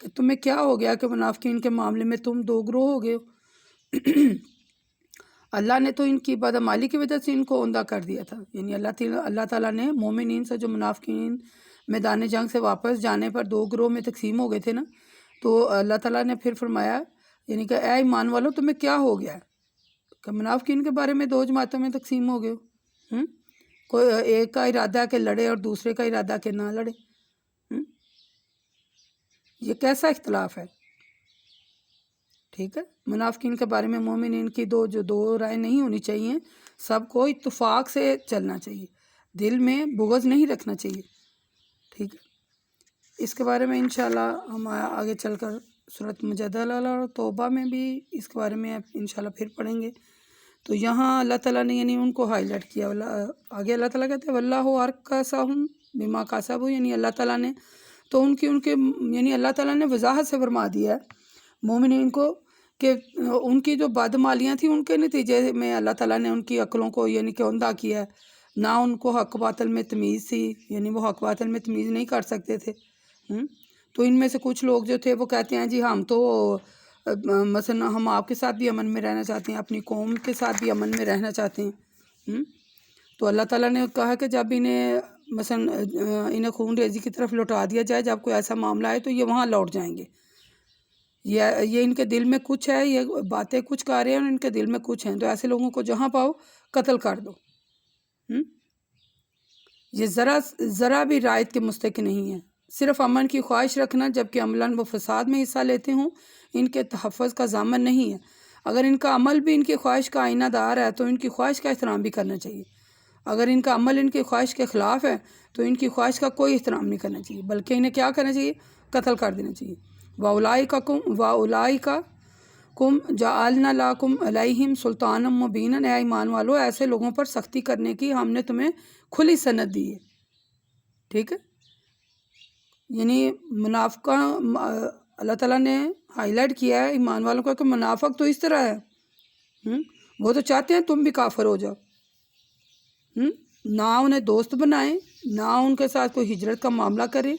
کہ تمہیں کیا ہو گیا کہ منافقین کے معاملے میں تم دو گروہ ہو گئے ہو؟ اللہ نے تو ان کی بدعمالی کی وجہ سے ان کو اوندھا کر دیا تھا، یعنی اللہ تعالیٰ نے مومنین سے، جو منافقین میدان جنگ سے واپس جانے پر دو گروہ میں تقسیم ہو گئے تھے نا، تو اللہ تعالیٰ نے پھر فرمایا یعنی کہ اے ایمان والو تمہیں کیا ہو گیا ہے کہ منافقین کے بارے میں دو جماعتوں میں تقسیم ہو گئے ہو؟ کوئی ایک کا ارادہ ہے کہ لڑے اور دوسرے کا ارادہ کہ نہ لڑے۔ یہ کیسا اختلاف ہے؟ ٹھیک ہے، منافقین کے بارے میں مومنین کی دو رائے نہیں ہونی چاہیے، سب کو اتفاق سے چلنا چاہیے، دل میں بغض نہیں رکھنا چاہیے۔ ٹھیک ہے، اس کے بارے میں انشاءاللہ ہم آگے چل کر سورۃ مجادلہ اور توبہ میں بھی اس کے بارے میں انشاءاللہ پھر پڑھیں گے۔ تو یہاں اللہ تعالیٰ نے یعنی ان کو ہائی لائٹ کیا، آگے اللہ تعالیٰ کہتے ہیں واللہ ارکسہم بما کسبوا، یعنی اللہ تعالیٰ نے تو ان کے یعنی اللہ تعالیٰ نے وضاحت سے فرما دیا ہے مومنین کو کہ ان کی جو بدعمالیاں تھیں ان کے نتیجے میں اللہ تعالیٰ نے ان کی عقلوں کو یعنی کہ اوندھا کیا ہے، نہ ان کو حق باطل میں تمیز تھی، یعنی وہ حق باطل میں تمیز نہیں کر سکتے تھے۔ تو ان میں سے کچھ لوگ جو تھے وہ کہتے ہیں جی ہم تو مثلا ہم آپ کے ساتھ بھی امن میں رہنا چاہتے ہیں، اپنی قوم کے ساتھ بھی امن میں رہنا چاہتے ہیں۔ تو اللہ تعالیٰ نے کہا کہ جب انہیں خون ریزی کی طرف لوٹا دیا جائے، جب کوئی ایسا معاملہ ہے تو یہ وہاں لوٹ جائیں گے، یہ ان کے دل میں کچھ ہے، یہ باتیں کچھ کر رہے ہیں اور ان کے دل میں کچھ ہیں، تو ایسے لوگوں کو جہاں پاؤ قتل کر دو۔ یہ ذرا بھی رعایت کے مستحق نہیں ہے، صرف امن کی خواہش رکھنا جبکہ عملاً وہ فساد میں حصہ لیتے ہوں ان کے تحفظ کا ضامن نہیں ہے۔ اگر ان کا عمل بھی ان کی خواہش کا آئینہ دار ہے تو ان کی خواہش کا احترام بھی کرنا چاہیے، اگر ان کا عمل ان کی خواہش کے خلاف ہے تو ان کی خواہش کا کوئی احترام نہیں کرنا چاہیے، بلکہ انہیں کیا کرنا چاہیے؟ قتل کر دینا چاہیے۔ وَأُولَٰئِکَ جَعَلْنَا لَكُمْ عَلَيْهِمْ سُلْطَانًا مُبِينًا، اے ایمان والو ایسے لوگوں پر سختی کرنے کی ہم نے تمہیں کھلی سند دی ہے۔ ٹھیک ہے، یعنی منافقہ اللہ تعالیٰ نے ہائی لائٹ کیا ہے ایمان والوں کا کہ منافق تو اس طرح ہے، وہ تو چاہتے ہیں تم بھی کافر ہو جاؤ، نہ انہیں دوست بنائیں، نہ ان کے ساتھ کوئی ہجرت کا معاملہ کریں،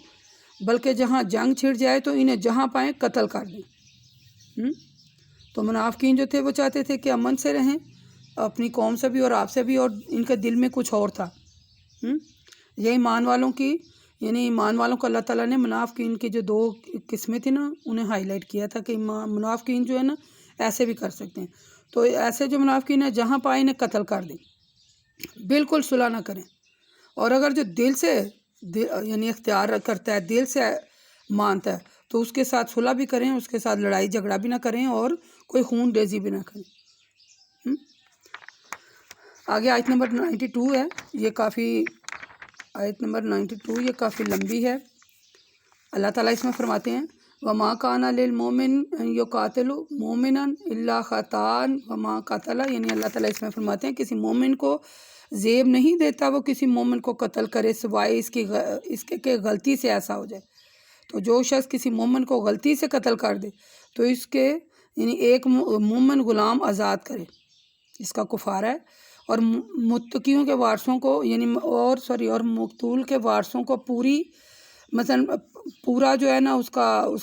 بلکہ جہاں جنگ چھڑ جائے تو انہیں جہاں پائیں قتل کر دیں۔ تو منافقین جو تھے وہ چاہتے تھے کہ امن سے رہیں، اپنی قوم سے بھی اور آپ سے بھی، اور ان کے دل میں کچھ اور تھا۔ یہ ایمان والوں کی یعنی ایمان والوں کو اللہ تعالیٰ نے منافقین کی جو دو قسمیں تھیں نا انہیں ہائی لائٹ کیا تھا کہ منافقین جو ہے نا ایسے بھی کر سکتے ہیں، تو ایسے جو منافقین ہیں جہاں پائیں انہیں قتل کر دیں، بالکل صلح نہ کریں، اور اگر جو دل سے یعنی اختیار کرتا ہے، دل سے مانتا ہے، تو اس کے ساتھ صلح بھی کریں، اس کے ساتھ لڑائی جھگڑا بھی نہ کریں اور کوئی خون ریزی بھی نہ کریں۔ آگے آیت نمبر 92 ہے، یہ کافی آیت نمبر 92 یہ کافی لمبی ہے۔ اللہ تعالیٰ اس میں فرماتے ہیں وَمَا كَانَ لِلْمُؤْمِنِ أَن يُقَاتِلَ مُؤْمِنًا إِلَّا خَطَأً وَمَا قَتَلَ، یعنی اللہ تعالیٰ اس میں فرماتے ہیں کسی مومن کو زیب نہیں دیتا وہ کسی مومن کو قتل کرے سوائے اس کے کہ غلطی سے ایسا ہو جائے۔ تو جو شخص کسی مومن کو غلطی سے قتل کر دے تو اس کے یعنی ایک مومن غلام آزاد کرے، اس کا کفارہ ہے، اور متقیوں کے وارثوں کو یعنی اور مقتول کے وارثوں کو پورا جو ہے نا اس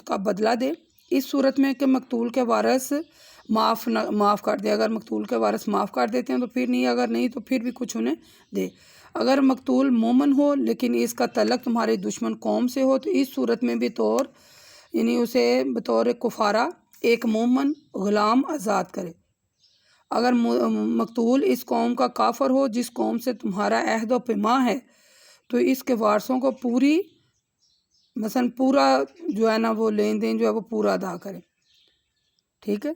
کا بدلہ دے، اس صورت میں کہ مقتول کے وارث معاف کر دے، اگر مقتول کے وارث معاف کر دیتے ہیں تو پھر نہیں، اگر نہیں تو پھر بھی کچھ انہیں دے۔ اگر مقتول مومن ہو لیکن اس کا تعلق تمہارے دشمن قوم سے ہو تو اس صورت میں بھی یعنی اسے بطور کفارہ ایک مومن غلام آزاد کرے۔ اگر مقتول اس قوم کا کافر ہو جس قوم سے تمہارا عہد و پیمان ہے تو اس کے وارثوں کو پورا جو ہے نا وہ لین دین جو ہے وہ پورا ادا کرے۔ ٹھیک ہے،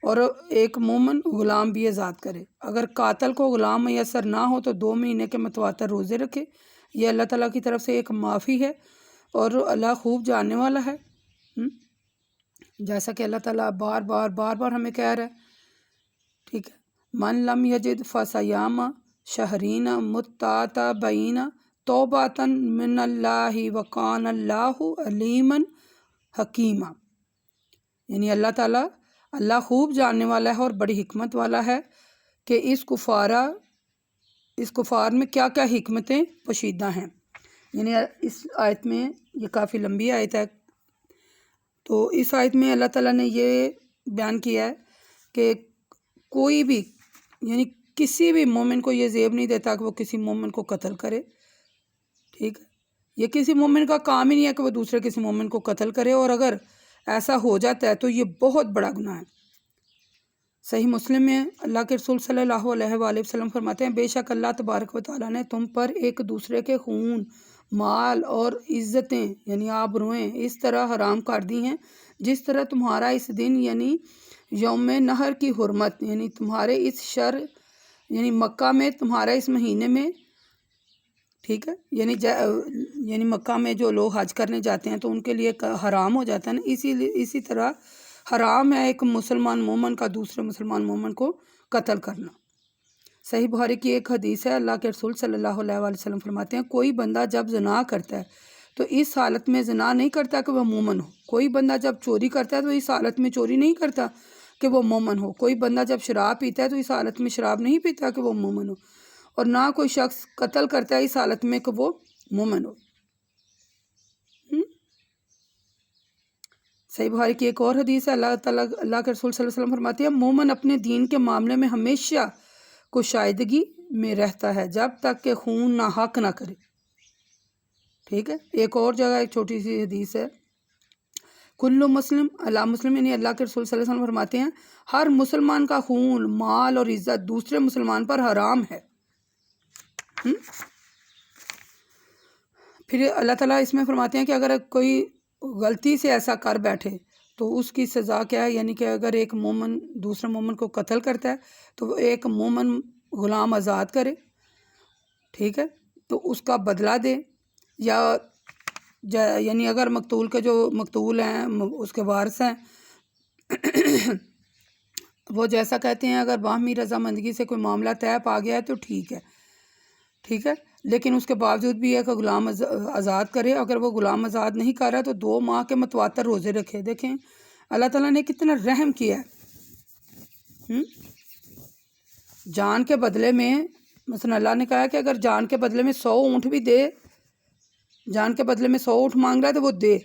اور ایک مومن غلام بھی آزاد کرے۔ اگر قاتل کو غلام میسر نہ ہو تو 2 مہینے کے متواتر روزے رکھے، یہ اللہ تعالیٰ کی طرف سے ایک معافی ہے اور اللہ خوب جاننے والا ہے، جیسا کہ اللہ تعالیٰ بار بار ہمیں کہہ رہا ہے۔ ٹھیک ہے، من لم یجد فصیام شہرین متتابعین توبۃ من اللہ وکان اللہ علیما حکیما، یعنی اللہ خوب جاننے والا ہے اور بڑی حکمت والا ہے کہ اس کفار میں کیا کیا حکمتیں پوشیدہ ہیں۔ یعنی اس آیت میں یہ کافی لمبی آیت ہے تو اس آیت میں اللہ تعالیٰ نے یہ بیان کیا ہے کہ کوئی بھی یعنی کسی بھی مومن کو یہ زیب نہیں دیتا کہ وہ کسی مومن کو قتل کرے، ٹھیک ہے، یہ کسی مومن کا کام ہی نہیں ہے کہ وہ دوسرے کسی مومن کو قتل کرے، اور اگر ایسا ہو جاتا ہے تو یہ بہت بڑا گناہ ہے۔ صحیح مسلم میں اللہ کے رسول صلی اللہ علیہ وآلہ وسلم فرماتے ہیں، بے شک اللہ تبارک و تعالیٰ نے تم پر ایک دوسرے کے خون، مال اور عزتیں یعنی آبروئیں اس طرح حرام کر دی ہیں جس طرح تمہارا اس دن یعنی یوم نحر کی حرمت، یعنی تمہارے اس شر یعنی مکہ میں تمہارا اس مہینے میں، ٹھیک ہے، یعنی مکہ میں جو لوگ حج کرنے جاتے ہیں تو ان کے لیے حرام ہو جاتا ہے نا، اسی طرح حرام ہے ایک مسلمان مومن کا دوسرے مسلمان مومن کو قتل کرنا۔ صحیح بخاری کی ایک حدیث ہے، اللہ کے رسول صلی اللہ علیہ وآلہ وسلم فرماتے ہیں، کوئی بندہ جب زنا کرتا ہے تو اس حالت میں زنا نہیں کرتا کہ وہ مومن ہو، کوئی بندہ جب چوری کرتا ہے تو اس حالت میں چوری نہیں کرتا کہ وہ مومن ہو، کوئی بندہ جب شراب پیتا ہے تو اس حالت میں شراب نہیں پیتا کہ وہ مومن ہو، اور نہ کوئی شخص قتل کرتا ہے اس حالت میں کہ وہ مومن ہو۔ صحیح بخاری کی ایک اور حدیث ہے، اللہ کے رسول صلی اللہ علیہ وسلم فرماتے ہیں، مومن اپنے دین کے معاملے میں ہمیشہ کشائیدگی میں رہتا ہے جب تک کہ خون ناحق نہ کرے، ٹھیک ہے۔ ایک اور جگہ ایک چھوٹی سی حدیث ہے، کل مسلم اللہ مسلم، یعنی اللہ کے رسول صلی اللہ علیہ وسلم فرماتے ہیں ہر مسلمان کا خون، مال اور عزت دوسرے مسلمان پر حرام ہے۔ پھر اللہ تعالیٰ اس میں فرماتے ہیں کہ اگر کوئی غلطی سے ایسا کر بیٹھے تو اس کی سزا کیا ہے، یعنی کہ اگر ایک مومن دوسرے مومن کو قتل کرتا ہے تو وہ ایک مومن غلام آزاد کرے، ٹھیک ہے، تو اس کا بدلہ دے، یا یعنی اگر مقتول کے جو مقتول ہیں اس کے وارث ہیں وہ جیسا کہتے ہیں اگر باہمی رضامندی سے کوئی معاملہ طے پا گیا ہے تو ٹھیک ہے، لیکن اس کے باوجود بھی ایک غلام آزاد کرے، اگر وہ غلام آزاد نہیں کر رہا تو 2 ماہ کے متواتر روزے رکھے۔ دیکھیں اللہ تعالیٰ نے کتنا رحم کیا ہے، جان کے بدلے میں مثلا اللہ نے کہا کہ اگر جان کے بدلے میں 100 اونٹ بھی دے، جان کے بدلے میں 100 اونٹ مانگ رہا ہے تو وہ دے،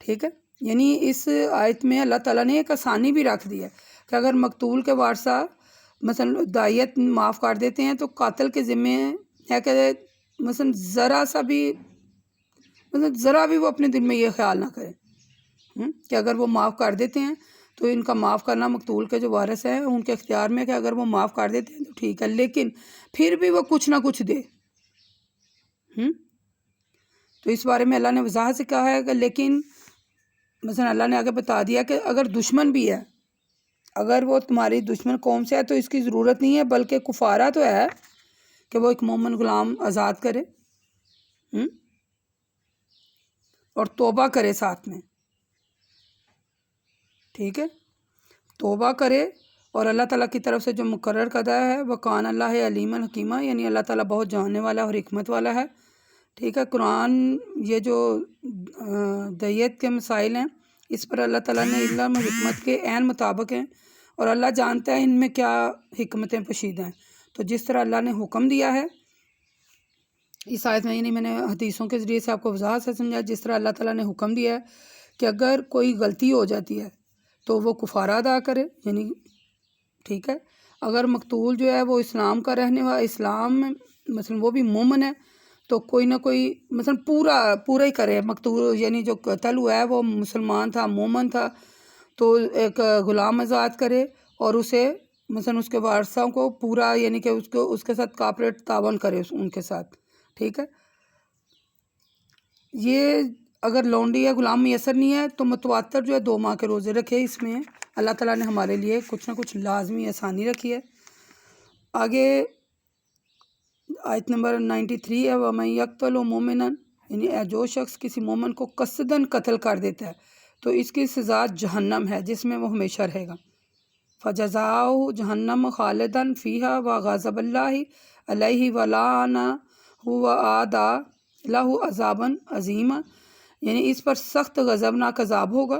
ٹھیک ہے۔ یعنی اس آیت میں اللہ تعالیٰ نے ایک آسانی بھی رکھ دی ہے کہ اگر مقتول کے وارثہ مثلا دائیت معاف کر دیتے ہیں تو قاتل کے ذمے ہے کہ مثلا ذرا بھی وہ اپنے دل میں یہ خیال نہ کرے کہ اگر وہ معاف کر دیتے ہیں تو ان کا معاف کرنا مقتول کے جو وارث ہیں ان کے اختیار میں کہ اگر وہ معاف کر دیتے ہیں تو ٹھیک ہے، لیکن پھر بھی وہ کچھ نہ کچھ دے۔ تو اس بارے میں اللہ نے وضاحت سے کہا ہے کہ لیکن مثلا اللہ نے آگے بتا دیا کہ اگر دشمن بھی ہے، اگر وہ تمہاری دشمن قوم سے ہے تو اس کی ضرورت نہیں ہے، بلکہ کفارہ تو ہے کہ وہ ایک مومن غلام آزاد کرے اور توبہ کرے ساتھ میں، ٹھیک ہے، توبہ کرے، اور اللہ تعالیٰ کی طرف سے جو مقرر کردہ ہے وَقَانَ اللَّهُ عَلِيمًا حَكِيمًا، یعنی اللہ تعالیٰ بہت جاننے والا اور حکمت والا ہے، ٹھیک ہے۔ قرآن یہ جو دیت کے مسائل ہیں اس پر اللہ تعالیٰ نے علم و حکمت کے عین مطابق ہیں، اور اللہ جانتا ہے ان میں کیا حکمتیں پوشیدہ ہیں۔ تو جس طرح اللہ نے حکم دیا ہے اس آیت میں، یعنی میں نے حدیثوں کے ذریعے سے آپ کو وضاحت سے سمجھا، جس طرح اللہ تعالیٰ نے حکم دیا ہے کہ اگر کوئی غلطی ہو جاتی ہے تو وہ کفارہ ادا کرے، یعنی ٹھیک ہے، اگر مقتول جو ہے وہ اسلام کا رہنے والا، اسلام میں مثلا وہ بھی مومن ہے تو کوئی نہ کوئی مثلا پورا ہی کرے، مقتول یعنی جو قتل ہوا ہے وہ مسلمان تھا، مومن تھا، تو ایک غلام آزاد کرے اور اسے مثلا اس کے وارثوں کو پورا یعنی کہ اس کے ساتھ کاپریٹ تعاون کرے ان کے ساتھ، ٹھیک ہے۔ یہ اگر لونڈی یا غلام میسر نہیں ہے تو متواتر جو ہے 2 ماہ کے روزے رکھے، اس میں اللہ تعالیٰ نے ہمارے لیے کچھ نہ کچھ لازمی آسانی رکھی ہے۔ آگے آیت نمبر 93 ہے، وَمَن يَقْتُلْ مُؤْمِنًا، یعنی جو شخص کسی مومن کو قصداً قتل کر دیتا ہے تو اس کی سزا جہنم ہے جس میں وہ ہمیشہ رہے گا، فَجَزَاؤُهُ جَهَنَّمُ خَالِدًا فِيهَا وَغَضِبَ اللَّهِ عَلَيْهِ وَلَعَنَهُ وَأَعَدَّ لَهُ عَذَابًا عَظِيمًا، یعنی اس پر سخت غضبناک عذاب ہوگا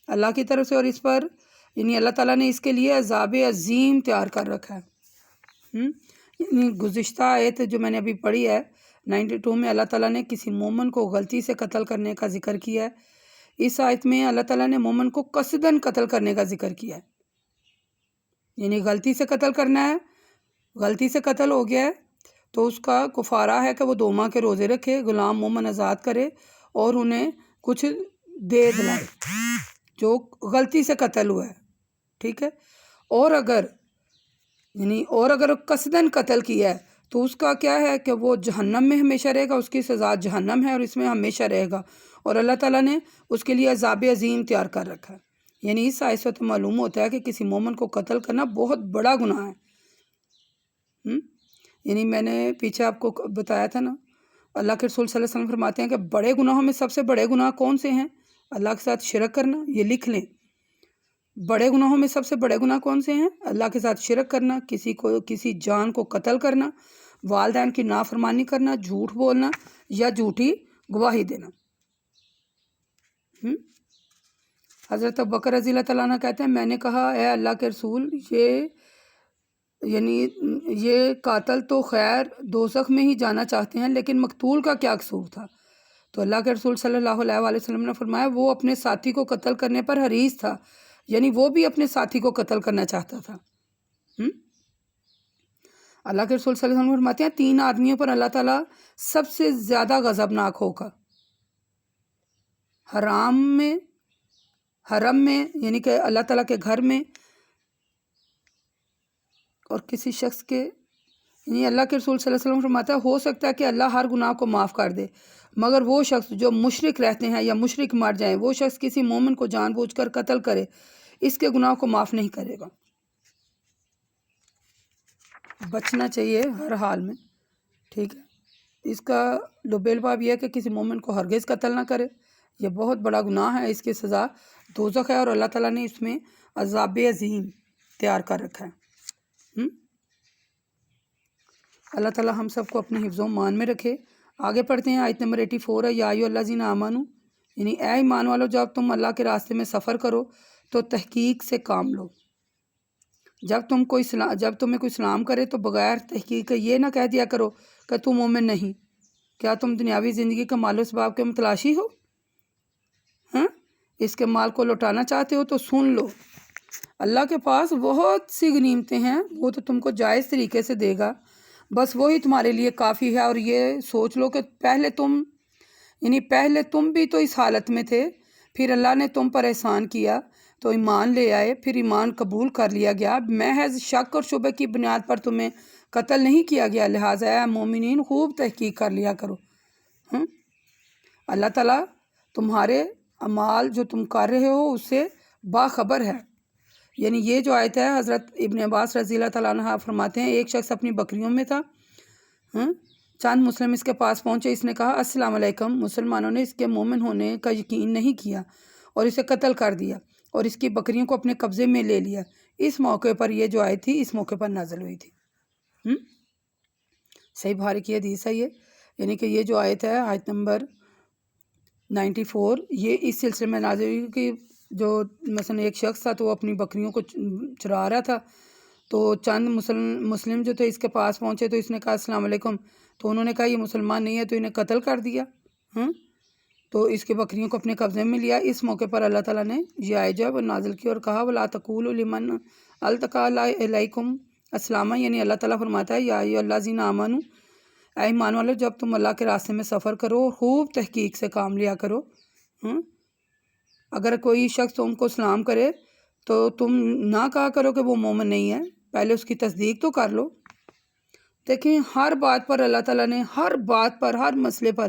اللہ کی طرف سے، اور اس پر یعنی اللہ تعالیٰ نے اس کے لیے عذاب عظیم تیار کر رکھا ہے۔ یعنی گزشتہ آیت جو میں نے ابھی پڑھی ہے 92 میں اللہ تعالیٰ نے کسی مومن کو غلطی سے قتل کرنے کا ذکر کیا ہے، اس آیت میں اللہ تعالیٰ نے مومن کو قصداً قتل کرنے کا ذکر کیا ہے، یعنی غلطی سے قتل کرنا ہے، غلطی سے قتل ہو گیا ہے تو اس کا کفارہ ہے کہ وہ 2 ماہ کے روزے رکھے، غلام مومن آزاد کرے اور انہیں کچھ دے دلائے جو غلطی سے قتل ہوا ہے، ٹھیک ہے۔ اور اگر قصداً قتل کیا ہے تو اس کا کیا ہے کہ وہ جہنم میں ہمیشہ رہے گا، اس کی سزا جہنم ہے اور اس میں ہمیشہ رہے گا، اور اللہ تعالیٰ نے اس کے لیے عذاب عظیم تیار کر رکھا ہے۔ یعنی اس آیت سے تو معلوم ہوتا ہے کہ کسی مومن کو قتل کرنا بہت بڑا گناہ ہے۔ یعنی میں نے پیچھے آپ کو بتایا تھا نا، اللہ کے رسول صلی اللہ علیہ وسلم فرماتے ہیں کہ بڑے گناہوں میں سب سے بڑے گناہ کون سے ہیں؟ اللہ کے ساتھ شرک کرنا، یہ لکھ لیں، بڑے گناہوں میں سب سے بڑے گناہ کون سے ہیں؟ اللہ کے ساتھ شرک کرنا، کسی جان کو قتل کرنا، والدین کی نافرمانی کرنا، جھوٹ بولنا یا جھوٹی گواہی دینا۔ حضرت ابوبکر رضی اللہ تعالیٰ عنہ کہتے ہیں، میں نے کہا اے اللہ کے رسول، یہ قاتل تو خیر دوزخ میں ہی جانا چاہتے ہیں، لیکن مقتول کا کیا قصور تھا؟ تو اللہ کے رسول صلی اللہ علیہ وآلہ وسلم نے فرمایا، وہ اپنے ساتھی کو قتل کرنے پر حریص تھا، یعنی وہ بھی اپنے ساتھی کو قتل کرنا چاہتا تھا۔ اللہ کے رسول صلی اللہ علیہ وسلم فرماتے ہیں 3 آدمیوں پر اللہ تعالیٰ سب سے زیادہ غضبناک ہوگا، حرم میں یعنی کہ اللہ تعالیٰ کے گھر میں، اور کسی شخص کے، یعنی اللہ کے رسول صلی اللہ علیہ وسلم فرماتا ہے ہو سکتا ہے کہ اللہ ہر گناہ کو معاف کر دے، مگر وہ شخص جو مشرک رہتے ہیں یا مشرک مر جائیں، وہ شخص کسی مومن کو جان بوجھ کر قتل کرے، اس کے گناہ کو معاف نہیں کرے گا۔ بچنا چاہیے ہر حال میں، ٹھیک ہے۔ اس کا لبیل باب یہ ہے کہ کسی مومن کو ہرگز قتل نہ کرے، یہ بہت بڑا گناہ ہے، اس کی سزا دوزخ ہے، اور اللہ تعالیٰ نے اس میں عذاب عظیم تیار کر رکھا ہے۔ اللہ تعالیٰ ہم سب کو اپنے حفظ و مان میں رکھے۔ آگے پڑھتے ہیں، آیت نمبر 84 ہے، یا ایھا الذین آمنوا، یعنی اے ایمان والو، جب تم اللہ کے راستے میں سفر کرو تو تحقیق سے کام لو۔ جب تمہیں کوئی سلام کرے تو بغیر تحقیق یہ نہ کہہ دیا کرو کہ تم مومن نہیں۔ کیا تم دنیاوی زندگی کا مال و اسباب کے متلاشی ہو؟ اس کے مال کو لوٹانا چاہتے ہو تو سن لو، اللہ کے پاس بہت سی غنیمتیں ہیں، وہ تو تم کو جائز طریقے سے دے گا، بس وہی تمہارے لیے کافی ہے۔ اور یہ سوچ لو کہ پہلے تم بھی تو اس حالت میں تھے، پھر اللہ نے تم پر احسان کیا تو ایمان لے آئے، پھر ایمان قبول کر لیا گیا، محض شک اور شبہ کی بنیاد پر تمہیں قتل نہیں کیا گیا، لہٰذا اے مومنین خوب تحقیق کر لیا کرو۔ اللہ تعالیٰ تمہارے اعمال جو تم کر رہے ہو اس سے باخبر ہے۔ یعنی یہ جو آیت ہے، حضرت ابن عباس رضی اللہ تعالیٰ عنہ فرماتے ہیں، ایک شخص اپنی بکریوں میں تھا، چند مسلم اس کے پاس پہنچے، اس نے کہا السلام علیکم۔ مسلمانوں نے اس کے مومن ہونے کا یقین نہیں کیا اور اسے قتل کر دیا اور اس کی بکریوں کو اپنے قبضے میں لے لیا۔ اس موقع پر یہ جو آیت تھی، اس موقع پر نازل ہوئی تھی۔ صحیح بخاری کی حدیث ہے یہ، یعنی کہ یہ جو آیت ہے، آیت نمبر 94، یہ اس سلسلے میں نازل ہوئی کہ جو مثلا ایک شخص تھا تو وہ اپنی بکریوں کو چرا رہا تھا، تو چند مسلم جو تھے اس کے پاس پہنچے، تو اس نے کہا السلام علیکم، تو انہوں نے کہا یہ مسلمان نہیں ہے، تو انہیں قتل کر دیا، تو اس کے بکریوں کو اپنے قبضے میں لیا۔ اس موقع پر اللہ تعالیٰ نے یہ آیت جو ہے وہ نازل کی اور کہا وَلَا تَقُولُوا لِمَنْ أَلْقَىٰ إِلَيْكُمْ السَّلَامَ، یعنی اللہ تعالیٰ فرماتا ہے یا ایھا الذین آمنوا، اے ایمان والو، جب تم اللہ کے راستے میں سفر کرو خوب تحقیق سے کام لیا کرو۔ اگر کوئی شخص تم کو سلام کرے تو تم نہ کہا کرو کہ وہ مومن نہیں ہے، پہلے اس کی تصدیق تو کر لو۔ دیکھیں، ہر بات پر اللہ تعالیٰ نے، ہر بات پر، ہر مسئلے پر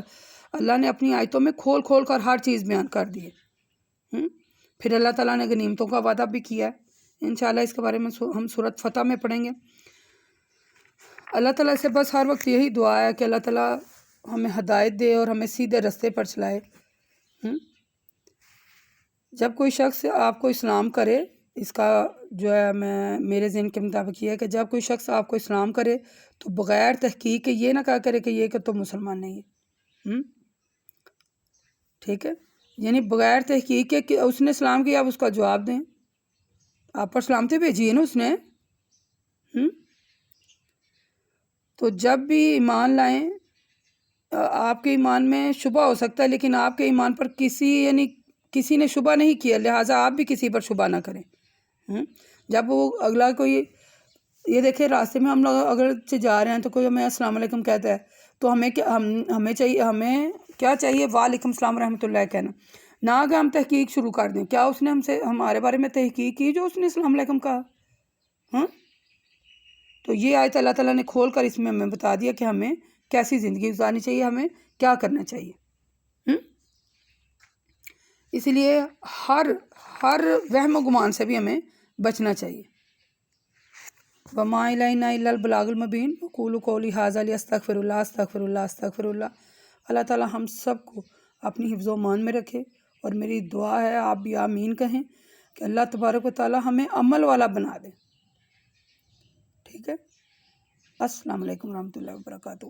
اللہ نے اپنی آیتوں میں کھول کھول کر ہر چیز بیان کر دی ہے۔ پھر اللہ تعالیٰ نے غنیمتوں کا وعدہ بھی کیا ہے، انشاءاللہ اس کے بارے میں ہم سورۃ فتح میں پڑھیں گے۔ اللہ تعالیٰ سے بس ہر وقت یہی دعا ہے کہ اللہ تعالیٰ ہمیں ہدایت دے اور ہمیں سیدھے رستے پر چلائے۔ جب کوئی شخص آپ کو اسلام کرے، اس کا جو ہے میرے ذہن کے مطابق یہ ہے کہ جب کوئی شخص آپ کو اسلام کرے تو بغیر تحقیق کے یہ نہ کہا کرے کہ یہ کہ تو مسلمان نہیں ہے، ٹھیک ہے؟ یعنی بغیر تحقیق کے کہ اس نے اسلام کیا، آپ اس کا جواب دیں، آپ پر سلامتی بھیجی ہے نا اس نے۔ تو جب بھی ایمان لائیں، آپ کے ایمان میں شبہ ہو سکتا ہے، لیکن آپ کے ایمان پر کسی یعنی کسی نے شبہ نہیں کیا، لہٰذا آپ بھی کسی پر شبہ نہ کریں۔ جب وہ اگلا کوئی، یہ دیکھیں راستے میں ہم لوگ اگر سے جا رہے ہیں تو کوئی ہمیں السلام علیکم کہتا ہے تو ہمیں کیا چاہیے؟ وعلیکم السلام ورحمۃ اللہ کہنا، نہ کہ ہم تحقیق شروع کر دیں کیا اس نے ہمارے بارے میں تحقیق کی جو اس نے السلام علیکم کہا۔ تو یہ آیت اللہ تعالیٰ نے کھول کر اس میں ہمیں بتا دیا کہ ہمیں کیسی زندگی گزارنی چاہیے، ہمیں کیا کرنا چاہیے۔ اس لیے ہر وہم و گمان سے بھی ہمیں بچنا چاہیے۔ وَمَا إِلَيْنَا إِلَّا الْبَلَاغُ الْمُبِينُ وَقُولُوا قَوْلِي هَٰذَا لِأَسْتَغْفِرُ اللَّهَ أَسْتَغْفِرُ اللَّهَ أَسْتَغْفِرُ اللَّهَ۔ اللہ تعالیٰ ہم سب کو اپنی حفظ و امان میں رکھے، اور میری دعا ہے آپ بھی آمین کہیں کہ اللہ تبارک و تعالیٰ ہمیں عمل والا بنا دے۔ ٹھیک ہے، السلام علیکم ورحمۃ اللہ وبرکاتہ۔